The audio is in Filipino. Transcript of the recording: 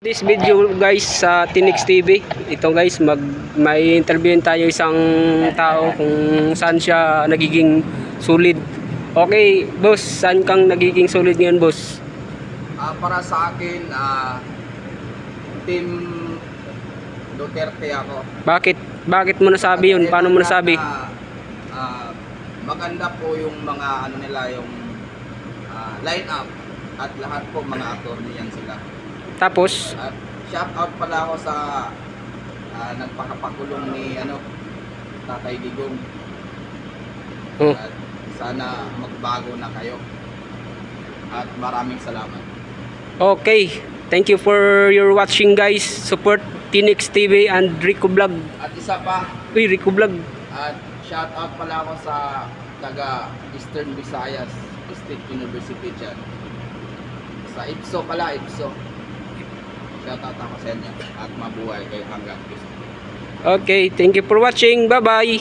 This video guys sa Tinix TV. Ito guys, may interviewin tayo isang tao kung saan siya nagiging solid. Okay, boss, saan kang nagiging solid ngayon, boss? Para sa akin, Team Duterte ako. Bakit mo nasabi yun? Paano mo nasabi? Maganda po yung mga ano nila, yung line up at lahat po mga actor niyan sila. Tapos, At shout out pala ako sa nagpakapakulong ni Tatay Digong. At sana magbago na kayo. At maraming salamat. okay. Thank you for your watching guys. Support Tinix TV and Rico Vlog. At isa pa, Uy, Rico Vlog. at shout out pala ako sa taga Eastern Visayas State University dyan. Sa IPSO pala, IPSO. Shout out ako sa inyo at mabuhay kayo hanggang gusto. Okay, thank you for watching. Bye-bye.